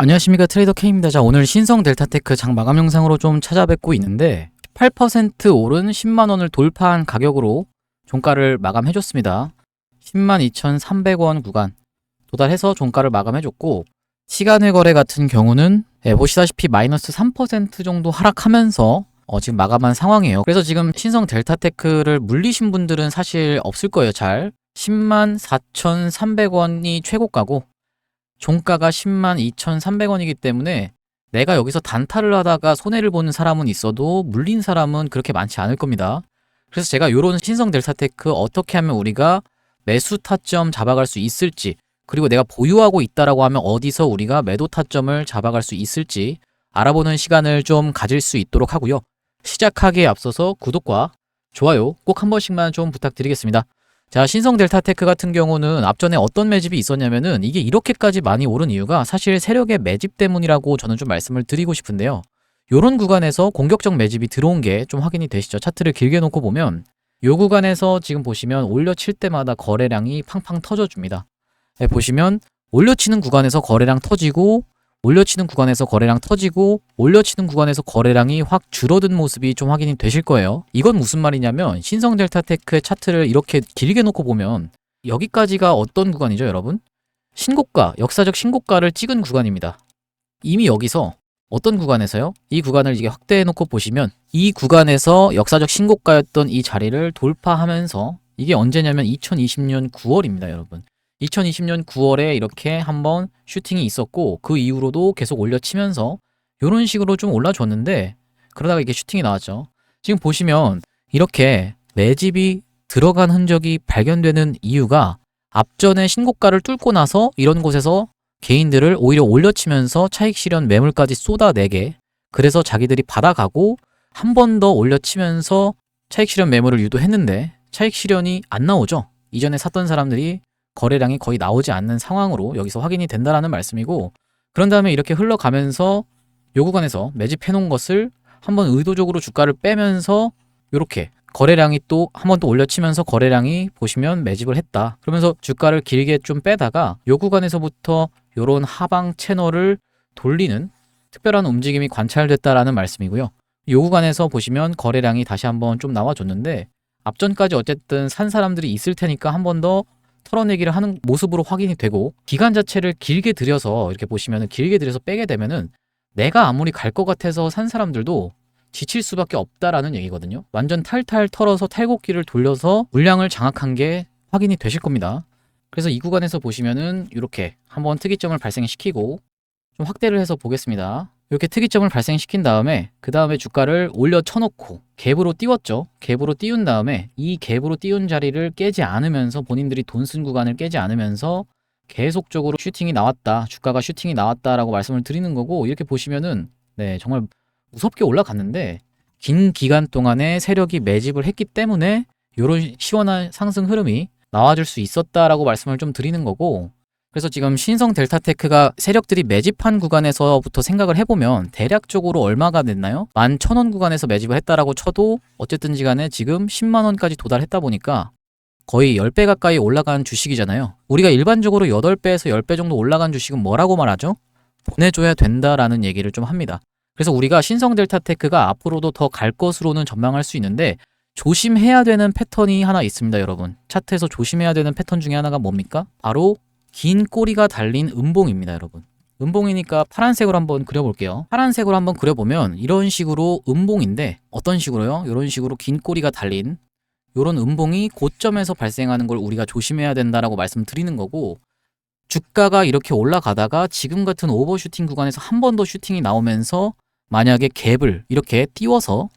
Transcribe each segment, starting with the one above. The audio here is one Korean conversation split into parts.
안녕하십니까, 트레이더 K입니다. 자, 오늘 신성 델타테크 장 마감 영상으로 좀 찾아뵙고 있는데 8% 오른 10만원을 돌파한 가격으로 종가를 마감해줬습니다. 102,300원 구간 도달해서 종가를 마감해줬고, 시간의 거래 같은 경우는 보시다시피 마이너스 3% 정도 하락하면서 지금 마감한 상황이에요. 그래서 지금 신성 델타테크를 물리신 분들은 사실 없을 거예요. 잘 104,300원이 최고가고 종가가 102,300원이기 때문에 내가 여기서 단타를 하다가 손해를 보는 사람은 있어도 물린 사람은 그렇게 많지 않을 겁니다. 그래서 제가 이런 신성 델타테크 어떻게 하면 우리가 매수 타점 잡아갈 수 있을지, 그리고 내가 보유하고 있다라고 하면 어디서 우리가 매도 타점을 잡아갈 수 있을지 알아보는 시간을 좀 가질 수 있도록 하고요. 시작하기에 앞서서 구독과 좋아요 꼭 한 번씩만 좀 부탁드리겠습니다. 자, 신성 델타테크 같은 경우는 앞전에 어떤 매집이 있었냐면은 이게 이렇게까지 많이 오른 이유가 사실 세력의 매집 때문이라고 저는 좀 말씀을 드리고 싶은데요. 요런 구간에서 공격적 매집이 들어온 게 좀 확인이 되시죠? 차트를 길게 놓고 보면 요 구간에서 지금 보시면 올려칠 때마다 거래량이 팡팡 터져줍니다. 네, 보시면 올려치는 구간에서 거래량 터지고, 올려치는 구간에서 거래량 터지고, 올려치는 구간에서 거래량이 확 줄어든 모습이 좀 확인이 되실 거예요. 이건 무슨 말이냐면 신성 델타테크의 차트를 이렇게 길게 놓고 보면 여기까지가 어떤 구간이죠, 여러분? 신고가, 역사적 신고가를 찍은 구간입니다. 이미 여기서 어떤 구간에서요? 이 구간을 이게 확대해 놓고 보시면 이 구간에서 역사적 신고가였던 이 자리를 돌파하면서, 이게 언제냐면 2020년 9월입니다, 여러분. 2020년 9월에 이렇게 한번 슈팅이 있었고, 그 이후로도 계속 올려치면서 이런 식으로 좀 올라줬는데, 그러다가 이게 슈팅이 나왔죠. 지금 보시면 이렇게 매집이 들어간 흔적이 발견되는 이유가 앞전에 신고가를 뚫고 나서 이런 곳에서 개인들을 오히려 올려치면서 차익 실현 매물까지 쏟아내게, 그래서 자기들이 받아가고 한 번 더 올려치면서 차익 실현 매물을 유도했는데 차익 실현이 안 나오죠. 이전에 샀던 사람들이 거래량이 거의 나오지 않는 상황으로 여기서 확인이 된다라는 말씀이고, 그런 다음에 이렇게 흘러가면서 요 구간에서 매집해 놓은 것을 한번 의도적으로 주가를 빼면서 이렇게 거래량이 또 한 번 또 올려치면서 거래량이 보시면 매집을 했다. 그러면서 주가를 길게 좀 빼다가 요 구간에서부터 요런 하방 채널을 돌리는 특별한 움직임이 관찰됐다라는 말씀이고요. 요 구간에서 보시면 거래량이 다시 한번 좀 나와줬는데, 앞전까지 어쨌든 산 사람들이 있을 테니까 한 번 더 털어내기를 하는 모습으로 확인이 되고, 기간 자체를 길게 들여서 이렇게 보시면은 길게 들여서 빼게 되면은 내가 아무리 갈 것 같아서 산 사람들도 지칠 수밖에 없다라는 얘기거든요. 완전 탈탈 털어서 탈곡기를 돌려서 물량을 장악한 게 확인이 되실 겁니다. 그래서 이 구간에서 보시면은 이렇게 한번 특이점을 발생시키고 좀 확대를 해서 보겠습니다. 이렇게 특이점을 발생시킨 다음에 그 다음에 주가를 올려 쳐놓고 갭으로 띄웠죠. 갭으로 띄운 다음에 이 갭으로 띄운 자리를 깨지 않으면서, 본인들이 돈 쓴 구간을 깨지 않으면서 계속적으로 슈팅이 나왔다, 주가가 슈팅이 나왔다라고 말씀을 드리는 거고, 이렇게 보시면은 네, 정말 무섭게 올라갔는데 긴 기간 동안에 세력이 매집을 했기 때문에 이런 시원한 상승 흐름이 나와줄 수 있었다라고 말씀을 좀 드리는 거고, 그래서 지금 신성 델타테크가 세력들이 매집한 구간에서부터 생각을 해보면 대략적으로 얼마가 됐나요? 11,000원 구간에서 매집을 했다라고 쳐도 어쨌든지 간에 지금 10만원까지 도달했다 보니까 거의 10배 가까이 올라간 주식이잖아요. 우리가 일반적으로 8배에서 10배 정도 올라간 주식은 뭐라고 말하죠? 보내줘야 된다라는 얘기를 좀 합니다. 그래서 우리가 신성 델타테크가 앞으로도 더 갈 것으로는 전망할 수 있는데, 조심해야 되는 패턴이 하나 있습니다, 여러분. 차트에서 조심해야 되는 패턴 중에 하나가 뭡니까? 바로 긴 꼬리가 달린 음봉입니다, 여러분. 음봉이니까 파란색으로 한번 그려볼게요. 파란색으로 한번 그려보면 이런 식으로 음봉인데, 어떤 식으로요? 이런 식으로 긴 꼬리가 달린 이런 음봉이 고점에서 발생하는 걸 우리가 조심해야 된다라고 말씀드리는 거고, 주가가 이렇게 올라가다가 지금 같은 오버슈팅 구간에서 한 번 더 슈팅이 나오면서 만약에 갭을 이렇게 띄워서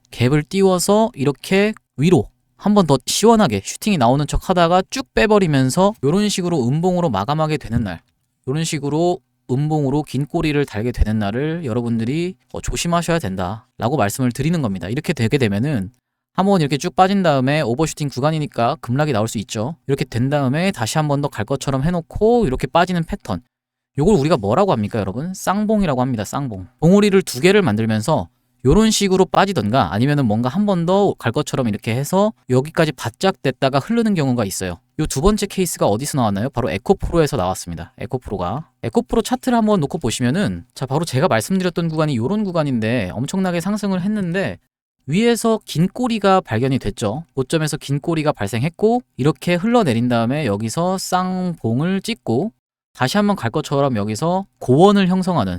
이렇게 위로 한 번 더 시원하게 슈팅이 나오는 척 하다가 쭉 빼버리면서 이런 식으로 음봉으로 마감하게 되는 날, 이런 식으로 음봉으로 긴 꼬리를 달게 되는 날을 여러분들이 조심하셔야 된다라고 말씀을 드리는 겁니다. 이렇게 되게 되면은 한번 이렇게 쭉 빠진 다음에 오버슈팅 구간이니까 급락이 나올 수 있죠. 이렇게 된 다음에 다시 한 번 더 갈 것처럼 해놓고 이렇게 빠지는 패턴, 요걸 우리가 뭐라고 합니까, 여러분? 쌍봉이라고 합니다. 쌍봉. 봉우리를 두 개를 만들면서 요런 식으로 빠지던가 아니면은 뭔가 한 번 더 갈 것처럼 이렇게 해서 여기까지 바짝 됐다가 흐르는 경우가 있어요. 요 두 번째 케이스가 어디서 나왔나요? 바로 에코프로에서 나왔습니다. 에코프로 차트를 한번 놓고 보시면은 자 바로 제가 말씀드렸던 구간이 요런 구간인데 엄청나게 상승을 했는데 위에서 긴 꼬리가 발견이 됐죠. 고점에서 긴 꼬리가 발생했고 이렇게 흘러내린 다음에 여기서 쌍봉을 찍고 다시 한번 갈 것처럼 여기서 고원을 형성하는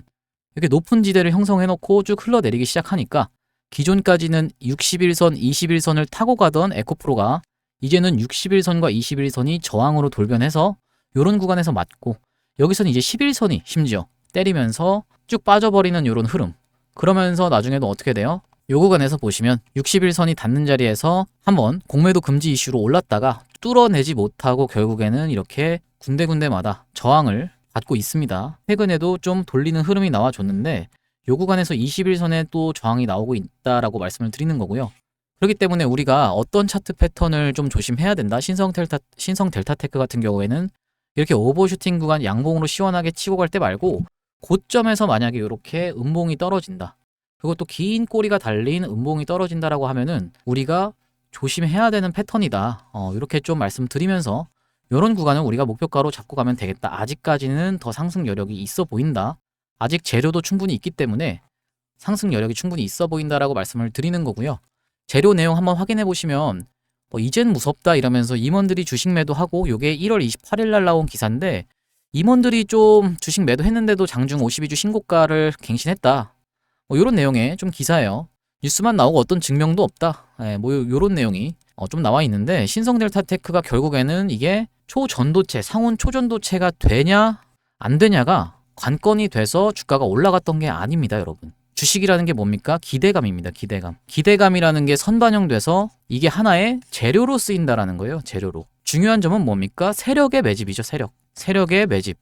이렇게 높은 지대를 형성해 놓고 쭉 흘러내리기 시작하니까 기존까지는 60일선, 21선을 타고 가던 에코프로가 이제는 60일선과 21선이 저항으로 돌변해서 이런 구간에서 맞고 여기서는 이제 11선이 심지어 때리면서 쭉 빠져버리는 이런 흐름. 그러면서 나중에도 어떻게 돼요? 요 구간에서 보시면 60일선이 닿는 자리에서 한번 공매도 금지 이슈로 올랐다가 뚫어내지 못하고 결국에는 이렇게 군데군데마다 저항을 받고 있습니다. 최근에도 좀 돌리는 흐름이 나와줬는데 요 구간에서 21선에 또 저항이 나오고 있다라고 말씀을 드리는 거고요. 그렇기 때문에 우리가 어떤 차트 패턴을 좀 조심해야 된다. 신성 델타테크 같은 경우에는 이렇게 오버슈팅 구간 양봉으로 시원하게 치고 갈 때 말고 고점에서 만약에 이렇게 음봉이 떨어진다. 그것도 긴 꼬리가 달린 음봉이 떨어진다라고 하면은 우리가 조심해야 되는 패턴이다. 이렇게 좀 말씀드리면서 이런 구간은 우리가 목표가로 잡고 가면 되겠다. 아직까지는 더 상승 여력이 있어 보인다. 아직 재료도 충분히 있기 때문에 상승 여력이 충분히 있어 보인다라고 말씀을 드리는 거고요. 재료 내용 한번 확인해 보시면 이젠 무섭다 이러면서 임원들이 주식 매도하고 요게 1월 28일 날 나온 기사인데 임원들이 좀 주식 매도했는데도 장중 52주 신고가를 갱신했다. 요런 내용의 좀 기사예요. 뉴스만 나오고 어떤 증명도 없다. 요런 내용이 좀 나와 있는데 신성 델타테크가 결국에는 이게 초전도체, 상온 초전도체가 되냐 안 되냐가 관건이 돼서 주가가 올라갔던 게 아닙니다, 여러분. 주식이라는 게 뭡니까? 기대감입니다. 기대감이라는 게 선반영돼서 이게 하나의 재료로 쓰인다라는 거예요. 재료로. 중요한 점은 뭡니까? 세력의 매집이죠. 세력의 매집.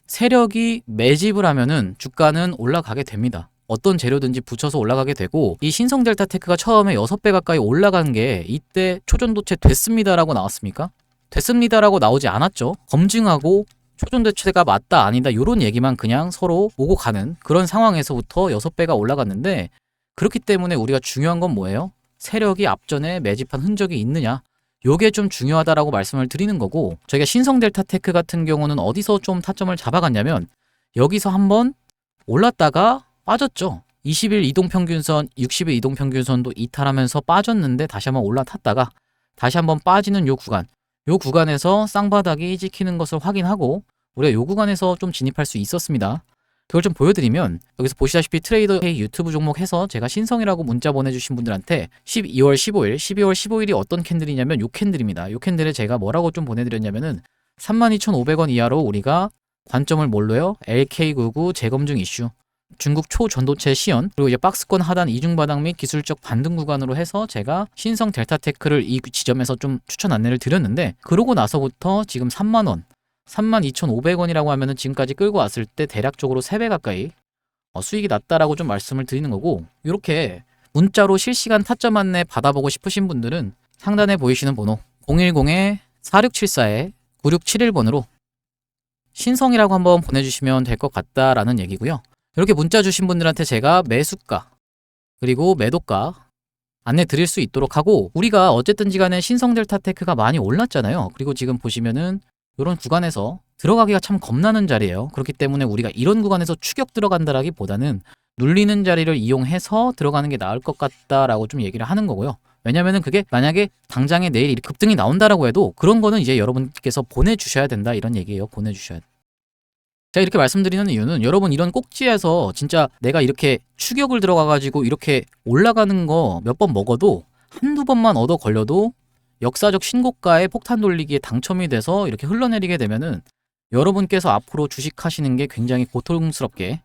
세력이 매집을 하면은 주가는 올라가게 됩니다. 어떤 재료든지 붙여서 올라가게 되고 이 신성 델타테크가 처음에 6배 가까이 올라간 게 이때 초전도체 됐습니다라고 나왔습니까? 됐습니다라고 나오지 않았죠. 검증하고 초전도체가 맞다 아니다 이런 얘기만 그냥 서로 오고 가는 그런 상황에서부터 6배가 올라갔는데 그렇기 때문에 우리가 중요한 건 뭐예요? 세력이 앞전에 매집한 흔적이 있느냐 요게 좀 중요하다라고 말씀을 드리는 거고 저희가 신성 델타테크 같은 경우는 어디서 좀 타점을 잡아갔냐면 여기서 한번 올랐다가 빠졌죠. 20일 이동평균선, 60일 이동평균선도 이탈하면서 빠졌는데 다시 한번 올라탔다가 다시 한번 빠지는 요 구간에서 쌍바닥이 찍히는 것을 확인하고 우리가 요 구간에서 좀 진입할 수 있었습니다. 그걸 좀 보여드리면 여기서 보시다시피 트레이더 K 유튜브 종목 해서 제가 신성이라고 문자 보내주신 분들한테 12월 15일이 어떤 캔들이냐면 요 캔들입니다. 요 캔들에 제가 뭐라고 좀 보내드렸냐면은 32,500원 이하로 우리가 관점을 뭘로요? LK99 재검증 이슈 중국 초전도체 시연 그리고 이제 박스권 하단 이중바닥 및 기술적 반등 구간으로 해서 제가 신성 델타테크를 이 지점에서 좀 추천 안내를 드렸는데 그러고 나서부터 지금 3만원 32,500원이라고 하면은 지금까지 끌고 왔을 때 대략적으로 3배 가까이 수익이 났다라고 좀 말씀을 드리는 거고 이렇게 문자로 실시간 타점 안내 받아보고 싶으신 분들은 상단에 보이시는 번호 010-4674-9671번으로 신성이라고 한번 보내주시면 될 것 같다라는 얘기고요. 이렇게 문자 주신 분들한테 제가 매수가 그리고 매도가 안내 드릴 수 있도록 하고 우리가 어쨌든지 간에 신성 델타테크가 많이 올랐잖아요. 그리고 지금 보시면은 이런 구간에서 들어가기가 참 겁나는 자리예요. 그렇기 때문에 우리가 이런 구간에서 추격 들어간다라기보다는 눌리는 자리를 이용해서 들어가는 게 나을 것 같다라고 좀 얘기를 하는 거고요. 왜냐면은 그게 만약에 당장에 내일 급등이 나온다라고 해도 그런 거는 이제 여러분께서 보내주셔야 된다 이런 얘기예요. 보내주셔야 돼. 제가 이렇게 말씀드리는 이유는 여러분 이런 꼭지에서 진짜 내가 이렇게 추격을 들어가가지고 이렇게 올라가는 거 몇 번 먹어도 한두 번만 얻어 걸려도 역사적 신고가에 폭탄 돌리기에 당첨이 돼서 이렇게 흘러내리게 되면은 여러분께서 앞으로 주식하시는 게 굉장히 고통스럽게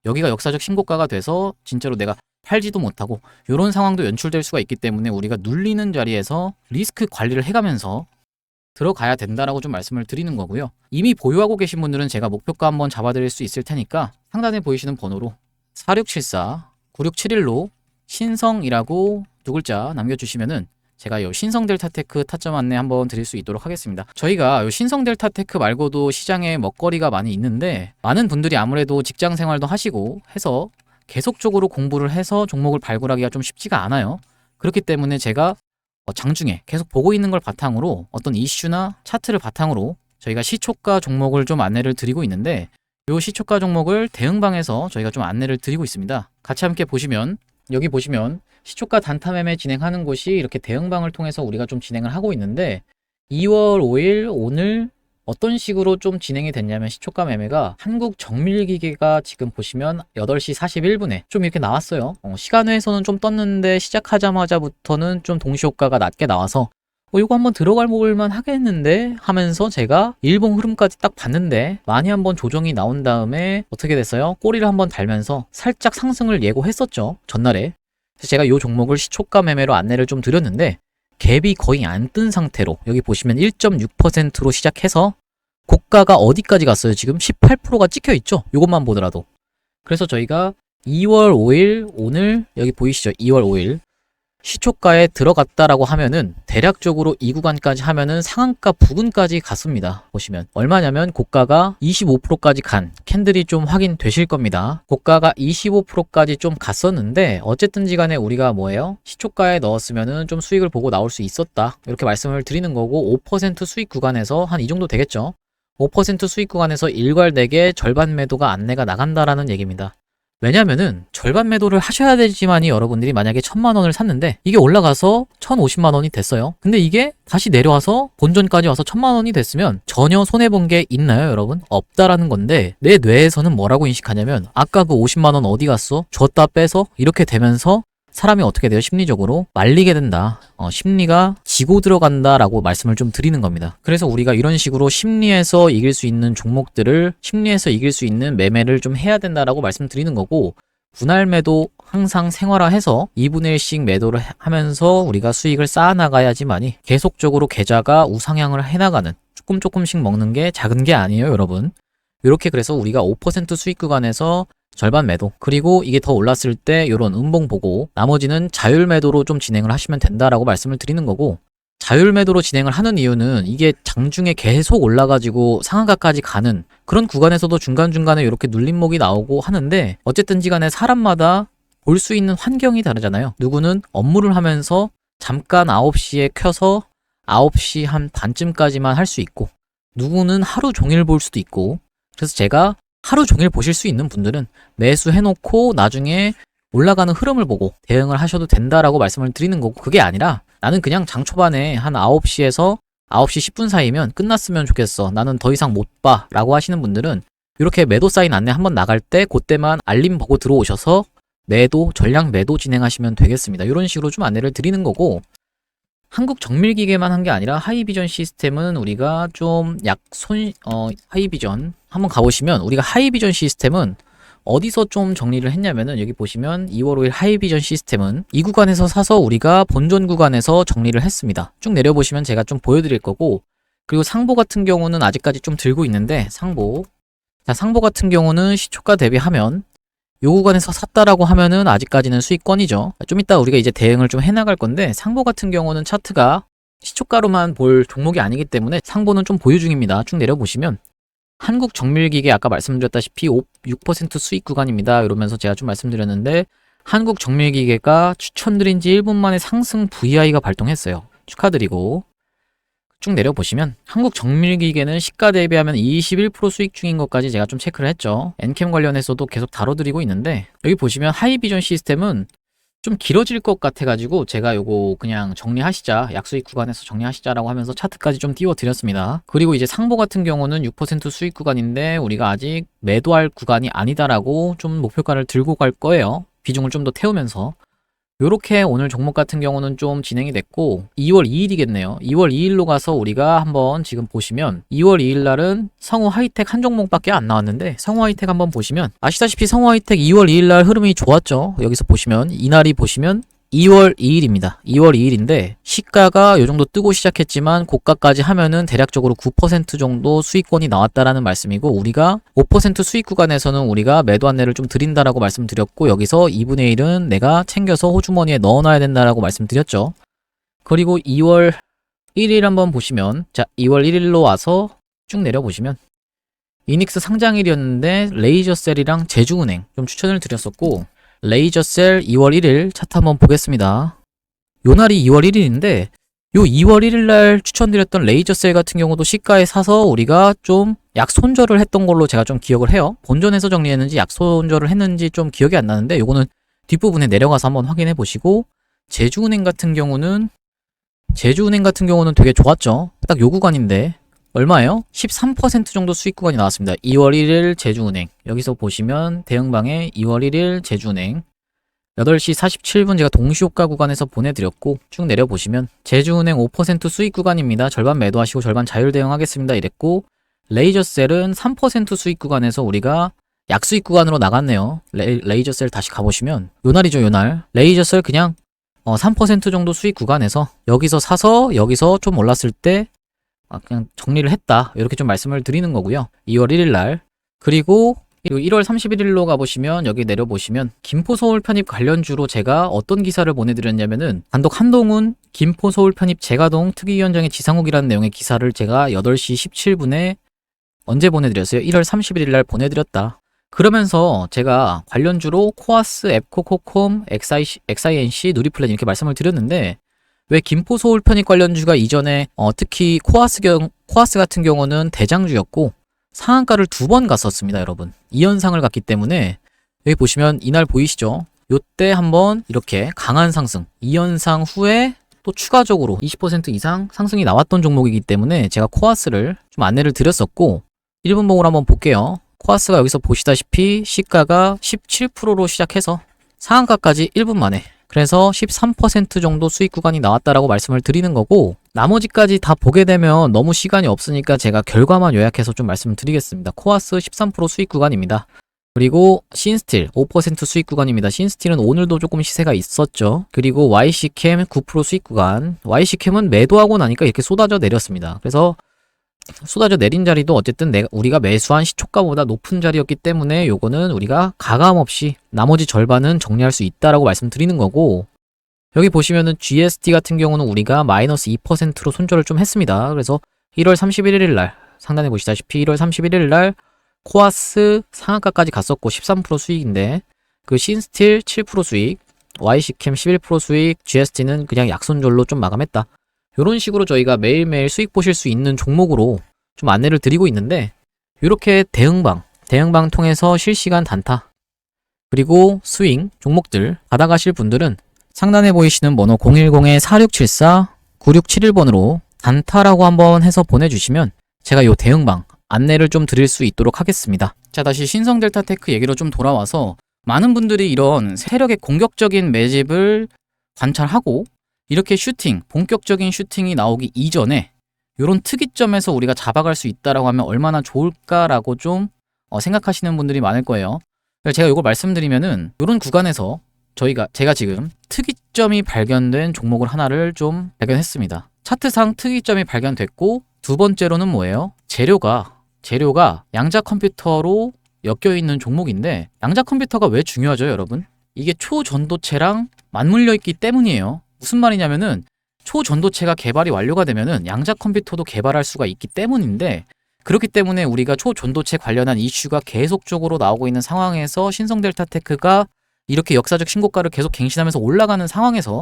여기가 역사적 신고가가 돼서 진짜로 내가 팔지도 못하고 이런 상황도 연출될 수가 있기 때문에 우리가 눌리는 자리에서 리스크 관리를 해가면서 들어가야 된다라고 좀 말씀을 드리는 거고요. 이미 보유하고 계신 분들은 제가 목표가 한번 잡아드릴 수 있을 테니까 상단에 보이시는 번호로 4674-9671로 신성이라고 두 글자 남겨주시면은 제가 요 신성 델타테크 타점 안내 한번 드릴 수 있도록 하겠습니다. 저희가 요 신성 델타테크 말고도 시장에 먹거리가 많이 있는데 많은 분들이 아무래도 직장 생활도 하시고 해서 계속적으로 공부를 해서 종목을 발굴하기가 좀 쉽지가 않아요. 그렇기 때문에 제가 장중에 계속 보고 있는 걸 바탕으로 어떤 이슈나 차트를 바탕으로 저희가 시초가 종목을 좀 안내를 드리고 있는데, 이 시초가 종목을 대응방에서 저희가 좀 안내를 드리고 있습니다. 같이 함께 보시면, 여기 보시면 시초가 단타 매매 진행하는 곳이 이렇게 대응방을 통해서 우리가 좀 진행을 하고 있는데, 2월 5일 오늘 어떤 식으로 좀 진행이 됐냐면, 시초가 매매가 한국정밀기계가 지금 보시면 8시 41분에 좀 이렇게 나왔어요. 시간외에서는 좀 떴는데 시작하자마자부터는 좀 동시효과가 낮게 나와서 이거 한번 들어갈 볼만 하겠는데 하면서 제가 일봉 흐름까지 딱 봤는데, 많이 한번 조정이 나온 다음에 어떻게 됐어요? 꼬리를 한번 달면서 살짝 상승을 예고했었죠, 전날에. 그래서 제가 이 종목을 시초가 매매로 안내를 좀 드렸는데, 갭이 거의 안 뜬 상태로 여기 보시면 1.6%로 시작해서 고가가 어디까지 갔어요? 지금 18%가 찍혀 있죠? 이것만 보더라도. 그래서 저희가 2월 5일 오늘 여기 보이시죠? 2월 5일 시초가에 들어갔다라고 하면은 대략적으로 이 구간까지 하면은 상한가 부근까지 갔습니다. 보시면 얼마냐면 고가가 25%까지 간 캔들이 좀 확인되실 겁니다. 고가가 25%까지 좀 갔었는데, 어쨌든지 간에 우리가 뭐예요? 시초가에 넣었으면은 좀 수익을 보고 나올 수 있었다, 이렇게 말씀을 드리는 거고, 5% 수익 구간에서 한 이 정도 되겠죠. 5% 수익 구간에서 일괄되게 절반 매도가 안내가 나간다라는 얘기입니다. 왜냐면은 절반 매도를 하셔야 되지만이, 여러분들이 만약에 1000만원을 샀는데 이게 올라가서 1050만원이 됐어요. 근데 이게 다시 내려와서 본전까지 와서 1000만원이 됐으면 전혀 손해본 게 있나요, 여러분? 없다라는 건데, 내 뇌에서는 뭐라고 인식하냐면, 아까 그 50만원 어디 갔어? 줬다 빼서? 이렇게 되면서 사람이 어떻게 돼요? 심리적으로 말리게 된다. 심리가 지고 들어간다라고 말씀을 좀 드리는 겁니다. 그래서 우리가 이런 식으로 심리에서 이길 수 있는 종목들을, 심리에서 이길 수 있는 매매를 좀 해야 된다라고 말씀드리는 거고, 분할 매도 항상 생활화해서 2분의 1씩 매도를 하면서 우리가 수익을 쌓아나가야지만이 계속적으로 계좌가 우상향을 해나가는, 조금씩 먹는 게 작은 게 아니에요, 여러분. 이렇게 그래서 우리가 5% 수익 구간에서 절반 매도, 그리고 이게 더 올랐을 때 이런 음봉 보고 나머지는 자율 매도로 좀 진행을 하시면 된다라고 말씀을 드리는 거고, 자율 매도로 진행을 하는 이유는 이게 장중에 계속 올라가지고 상한가까지 가는 그런 구간에서도 중간중간에 이렇게 눌림목이 나오고 하는데, 어쨌든지 간에 사람마다 볼 수 있는 환경이 다르잖아요. 누구는 업무를 하면서 잠깐 9시에 켜서 9시 한 반쯤까지만 할 수 있고, 누구는 하루 종일 볼 수도 있고, 그래서 제가 하루 종일 보실 수 있는 분들은 매수해놓고 나중에 올라가는 흐름을 보고 대응을 하셔도 된다라고 말씀을 드리는 거고, 그게 아니라 나는 그냥 장 초반에 한 9시에서 9시 10분 사이면 끝났으면 좋겠어, 나는 더 이상 못 봐 라고 하시는 분들은 이렇게 매도 사인 안내 한번 나갈 때 그때만 알림 보고 들어오셔서 매도, 전량 매도 진행하시면 되겠습니다. 이런 식으로 좀 안내를 드리는 거고, 한국 정밀기계만 한 게 아니라 하이비전 시스템은 우리가 좀 하이비전 한번 가보시면, 우리가 하이비전 시스템은 어디서 좀 정리를 했냐면은, 여기 보시면 2월 5일 하이비전 시스템은 이 구간에서 사서 우리가 본전 구간에서 정리를 했습니다. 쭉 내려보시면 제가 좀 보여드릴 거고, 그리고 상보 같은 경우는 아직까지 좀 들고 있는데, 상보 같은 경우는 시초가 대비하면 요 구간에서 샀다라고 하면은 아직까지는 수익권이죠. 좀 이따 우리가 이제 대응을 좀 해나갈 건데, 상보 같은 경우는 차트가 시초가로만 볼 종목이 아니기 때문에 상보는 좀 보유 중입니다. 쭉 내려보시면 한국 정밀기계 아까 말씀드렸다시피 6% 수익 구간입니다. 이러면서 제가 좀 말씀드렸는데, 한국 정밀기계가 추천드린 지 1분 만에 상승 VI가 발동했어요. 축하드리고, 쭉 내려보시면 한국 정밀기계는 시가 대비하면 21% 수익 중인 것까지 제가 좀 체크를 했죠. 엔캠 관련해서도 계속 다뤄드리고 있는데, 여기 보시면 하이비전 시스템은 좀 길어질 것 같아가지고 제가 요거 그냥 정리하시자, 약수익 구간에서 정리하시자라고 하면서 차트까지 좀 띄워드렸습니다. 그리고 이제 상보 같은 경우는 6% 수익 구간인데 우리가 아직 매도할 구간이 아니다라고 좀 목표가를 들고 갈 거예요. 비중을 좀 더 태우면서. 요렇게 오늘 종목 같은 경우는 좀 진행이 됐고, 2월 2일이겠네요. 2월 2일로 가서 우리가 한번 지금 보시면 2월 2일 날은 성우 하이텍 한 종목밖에 안 나왔는데, 성우 하이텍 한번 보시면 아시다시피 성우 하이텍 2월 2일 날 흐름이 좋았죠. 여기서 보시면 이날이 보시면 2월 2일입니다. 2월 2일인데 시가가 요 정도 뜨고 시작했지만 고가까지 하면은 대략적으로 9% 정도 수익권이 나왔다라는 말씀이고, 우리가 5% 수익 구간에서는 우리가 매도 안내를 좀 드린다라고 말씀드렸고, 여기서 2분의 1은 내가 챙겨서 호주머니에 넣어놔야 된다라고 말씀드렸죠. 그리고 2월 1일 한번 보시면, 자 2월 1일로 와서 쭉 내려보시면 이닉스 상장일이었는데 레이저셀이랑 제주은행 좀 추천을 드렸었고, 레이저셀 2월 1일 차트 한번 보겠습니다. 요 날이 2월 1일인데 요 2월 1일 날 추천드렸던 레이저셀 같은 경우도 시가에 사서 우리가 좀 약손절을 했던 걸로 제가 좀 기억을 해요. 본전에서 정리했는지 약손절을 했는지 좀 기억이 안 나는데 요거는 뒷부분에 내려가서 한번 확인해 보시고, 제주은행 같은 경우는 되게 좋았죠. 딱 요 구간인데 얼마예요? 13% 정도 수익 구간이 나왔습니다. 2월 1일 제주은행, 여기서 보시면 대응방에 2월 1일 제주은행 8시 47분 제가 동시호가 구간에서 보내드렸고, 쭉 내려보시면 제주은행 5% 수익 구간입니다. 절반 매도하시고 절반 자율 대응하겠습니다 이랬고, 레이저셀은 3% 수익 구간에서 우리가 약수익 구간으로 나갔네요. 레이저셀 다시 가보시면 요날이죠. 요날 레이저셀 그냥 3% 정도 수익 구간에서 여기서 사서 여기서 좀 올랐을 때 그냥 정리를 했다, 이렇게 좀 말씀을 드리는 거고요. 2월 1일 날. 그리고 1월 31일로 가보시면 여기 내려보시면 김포 서울 편입 관련주로 제가 어떤 기사를 보내드렸냐면은 단독 한동훈 김포 서울 편입 재가동 특위위원장의 지상욱이라는 내용의 기사를 제가 8시 17분에 언제 보내드렸어요? 1월 31일 날 보내드렸다. 그러면서 제가 관련주로 코아스, 앱코, 코콤, XINC, 누리플랜 이렇게 말씀을 드렸는데, 왜 김포 서울 편입 관련주가 이전에 특히 코아스 같은 경우는 대장주였고 상한가를 2번 갔었습니다, 여러분. 이 현상을 갔기 때문에 여기 보시면 이날 보이시죠? 요때 한번 이렇게 강한 상승, 이 현상 후에 또 추가적으로 20% 이상 상승이 나왔던 종목이기 때문에 제가 코아스를 좀 안내를 드렸었고, 1분봉으로 한번 볼게요. 코아스가 여기서 보시다시피 시가가 17%로 시작해서 상한가까지 1분 만에, 그래서 13% 정도 수익 구간이 나왔다라고 말씀을 드리는 거고, 나머지까지 다 보게 되면 너무 시간이 없으니까 제가 결과만 요약해서 좀 말씀을 드리겠습니다. 코아스 13% 수익 구간입니다. 그리고 신스틸 5% 수익 구간입니다. 신스틸은 오늘도 조금 시세가 있었죠. 그리고 YC캠 9% 수익 구간. YC캠은 매도하고 나니까 이렇게 쏟아져 내렸습니다. 그래서 쏟아져 내린 자리도 어쨌든 우리가 매수한 시초가보다 높은 자리였기 때문에 요거는 우리가 가감없이 나머지 절반은 정리할 수 있다라고 말씀드리는 거고, 여기 보시면은 GST 같은 경우는 우리가 마이너스 2%로 손절을 좀 했습니다. 그래서 1월 31일 날 상단에 보시다시피 1월 31일 날 코아스 상한가까지 갔었고 13% 수익인데, 그 신스틸 7% 수익, YC캠 11% 수익, GST는 그냥 약손절로 좀 마감했다. 이런 식으로 저희가 매일매일 수익 보실 수 있는 종목으로 좀 안내를 드리고 있는데, 이렇게 대응방 통해서 실시간 단타 그리고 스윙 종목들 받아가실 분들은 상단에 보이시는 번호 010-4674-9671번으로 단타라고 한번 해서 보내주시면 제가 요 대응방 안내를 좀 드릴 수 있도록 하겠습니다. 자, 다시 신성델타테크 얘기로 좀 돌아와서, 많은 분들이 이런 세력의 공격적인 매집을 관찰하고 이렇게 본격적인 슈팅이 나오기 이전에 이런 특이점에서 우리가 잡아갈 수 있다라고 하면 얼마나 좋을까라고 좀 생각하시는 분들이 많을 거예요. 제가 이걸 말씀드리면은 이런 구간에서 제가 지금 특이점이 발견된 종목을 하나를 좀 발견했습니다. 차트상 특이점이 발견됐고, 두 번째로는 뭐예요? 재료가 양자 컴퓨터로 엮여 있는 종목인데, 양자 컴퓨터가 왜 중요하죠, 여러분? 이게 초전도체랑 맞물려 있기 때문이에요. 무슨 말이냐면은 초전도체가 개발이 완료가 되면은 양자 컴퓨터도 개발할 수가 있기 때문인데, 그렇기 때문에 우리가 초전도체 관련한 이슈가 계속적으로 나오고 있는 상황에서 신성델타테크가 이렇게 역사적 신고가를 계속 갱신하면서 올라가는 상황에서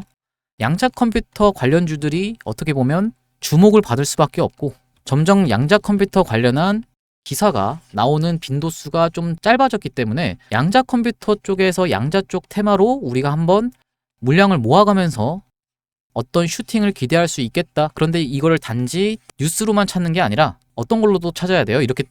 양자 컴퓨터 관련주들이 어떻게 보면 주목을 받을 수밖에 없고, 점점 양자 컴퓨터 관련한 기사가 나오는 빈도수가 좀 짧아졌기 때문에 양자 컴퓨터 쪽에서 양자 쪽 테마로 우리가 한번 물량을 모아가면서 어떤 슈팅을 기대할 수 있겠다. 그런데 이거를 단지 뉴스로만 찾는 게 아니라 어떤 걸로도 찾아야 돼요. 이렇게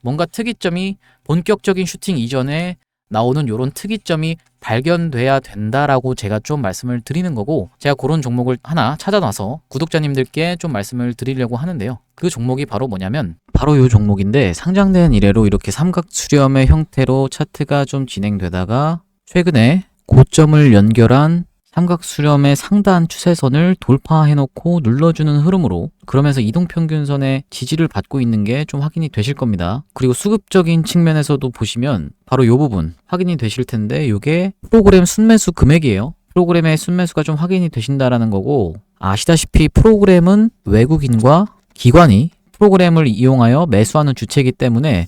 뭔가 특이점이 본격적인 슈팅 이전에 나오는 이런 특이점이 발견돼야 된다라고 제가 좀 말씀을 드리는 거고, 제가 그런 종목을 하나 찾아놔서 구독자님들께 좀 말씀을 드리려고 하는데요. 그 종목이 바로 뭐냐면 바로 이 종목인데, 상장된 이래로 이렇게 삼각 수렴의 형태로 차트가 좀 진행되다가 최근에 고점을 연결한 삼각 수렴의 상단 추세선을 돌파해놓고 눌러주는 흐름으로, 그러면서 이동평균선의 지지를 받고 있는 게 좀 확인이 되실 겁니다. 그리고 수급적인 측면에서도 보시면 바로 이 부분 확인이 되실 텐데, 이게 프로그램 순매수 금액이에요. 프로그램의 순매수가 좀 확인이 되신다라는 거고, 아시다시피 프로그램은 외국인과 기관이 프로그램을 이용하여 매수하는 주체이기 때문에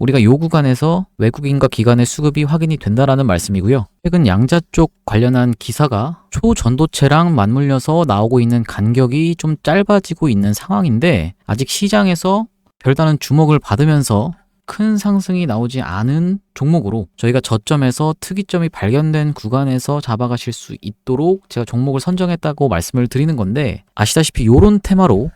우리가 요 구간에서 외국인과 기관의 수급이 확인이 된다라는 말씀이고요. 최근 양자 쪽 관련한 기사가 초전도체랑 맞물려서 나오고 있는 간격이 좀 짧아지고 있는 상황인데 아직 시장에서 별다른 주목을 받으면서 큰 상승이 나오지 않은 종목으로 저희가 저점에서 특이점이 발견된 구간에서 잡아가실 수 있도록 제가 종목을 선정했다고 말씀을 드리는 건데, 아시다시피 요런 테마로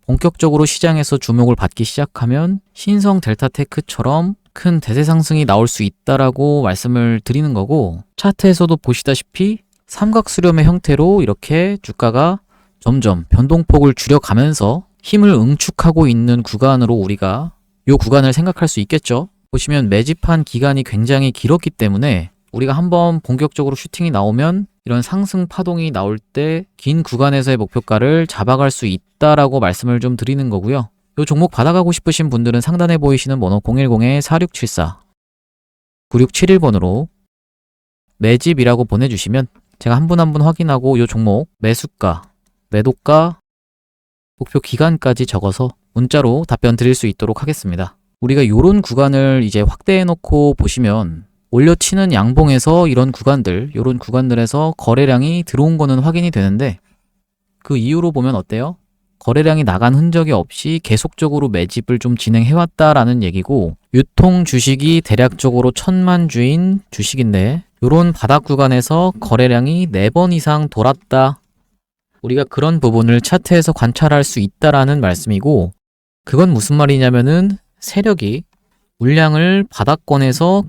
본격적으로 시장에서 주목을 받기 시작하면 신성 델타테크처럼 큰 대세 상승이 나올 수 있다라고 말씀을 드리는 거고, 차트에서도 보시다시피 삼각수렴의 형태로 이렇게 주가가 점점 변동폭을 줄여가면서 힘을 응축하고 있는 구간으로 우리가 요 구간을 생각할 수 있겠죠. 보시면 매집한 기간이 굉장히 길었기 때문에 우리가 한번 본격적으로 슈팅이 나오면 이런 상승 파동이 나올 때 긴 구간에서의 목표가를 잡아갈 수 있다라고 말씀을 좀 드리는 거고요. 요 종목 받아가고 싶으신 분들은 상단에 보이시는 번호 010-4674 9671번으로 매집이라고 보내주시면 제가 한 분 한 분 확인하고 요 종목 매수가, 매도가, 목표 기간까지 적어서 문자로 답변 드릴 수 있도록 하겠습니다. 우리가 요런 구간을 이제 확대해 놓고 보시면 올려치는 양봉에서 이런 구간들, 요런 구간들에서 거래량이 들어온 거는 확인이 되는데 그 이후로 보면 어때요? 거래량이 나간 흔적이 없이 계속적으로 매집을 좀 진행해 왔다라는 얘기고, 유통 주식이 대략적으로 1000만 주인 주식인데 요런 바닥 구간에서 거래량이 4번 이상 돌았다. 우리가 그런 부분을 차트에서 관찰할 수 있다라는 말씀이고, 그건 무슨 말이냐면은 세력이 물량을 바닥권에서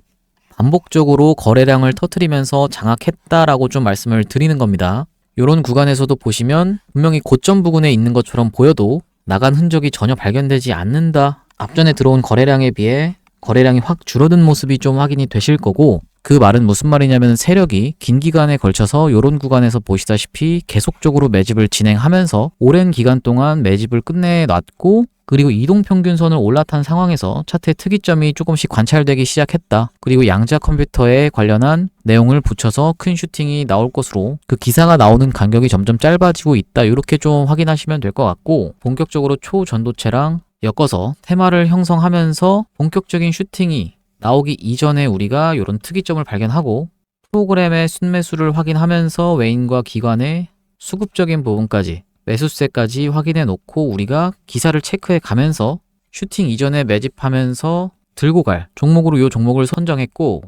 반복적으로 거래량을 터뜨리면서 장악했다라고 좀 말씀을 드리는 겁니다. 이런 구간에서도 보시면 분명히 고점 부근에 있는 것처럼 보여도 나간 흔적이 전혀 발견되지 않는다. 앞전에 들어온 거래량에 비해 거래량이 확 줄어든 모습이 좀 확인이 되실 거고, 그 말은 무슨 말이냐면 세력이 긴 기간에 걸쳐서 이런 구간에서 보시다시피 계속적으로 매집을 진행하면서 오랜 기간 동안 매집을 끝내놨고, 그리고 이동평균선을 올라탄 상황에서 차트의 특이점이 조금씩 관찰되기 시작했다. 그리고 양자 컴퓨터에 관련한 내용을 붙여서 큰 슈팅이 나올 것으로 그 기사가 나오는 간격이 점점 짧아지고 있다. 이렇게 좀 확인하시면 될 것 같고, 본격적으로 초전도체랑 엮어서 테마를 형성하면서 본격적인 슈팅이 나오기 이전에 우리가 이런 특이점을 발견하고 프로그램의 순매수를 확인하면서 외인과 기관의 수급적인 부분까지 매수세까지 확인해 놓고 우리가 기사를 체크해 가면서 슈팅 이전에 매집하면서 들고 갈 종목으로 이 종목을 선정했고,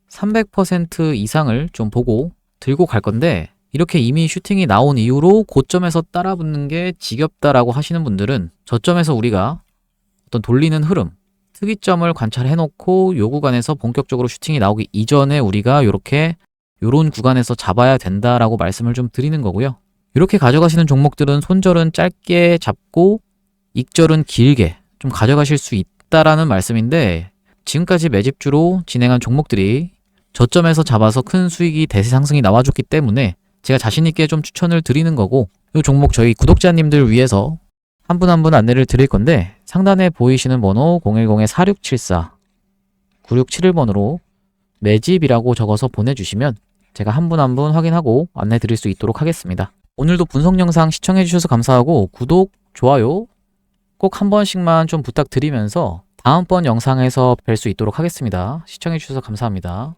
300% 이상을 좀 보고 들고 갈 건데, 이렇게 이미 슈팅이 나온 이후로 고점에서 따라붙는 게 지겹다라고 하시는 분들은 저점에서 우리가 어떤 돌리는 흐름, 특이점을 관찰해 놓고 요 구간에서 본격적으로 슈팅이 나오기 이전에 우리가 요런 구간에서 잡아야 된다라고 말씀을 좀 드리는 거고요. 이렇게 가져가시는 종목들은 손절은 짧게 잡고 익절은 길게 좀 가져가실 수 있다라는 말씀인데, 지금까지 매집주로 진행한 종목들이 저점에서 잡아서 큰 수익이 대세 상승이 나와줬기 때문에 제가 자신있게 좀 추천을 드리는 거고, 이 종목 저희 구독자님들 위해서 한 분 한 분 안내를 드릴 건데, 상단에 보이시는 번호 010-4674 9671번으로 매집이라고 적어서 보내주시면 제가 한 분 한 분 확인하고 안내 드릴 수 있도록 하겠습니다. 오늘도 분석 영상 시청해 주셔서 감사하고 구독, 좋아요 꼭 한 번씩만 좀 부탁드리면서 다음번 영상에서 뵐 수 있도록 하겠습니다. 시청해 주셔서 감사합니다.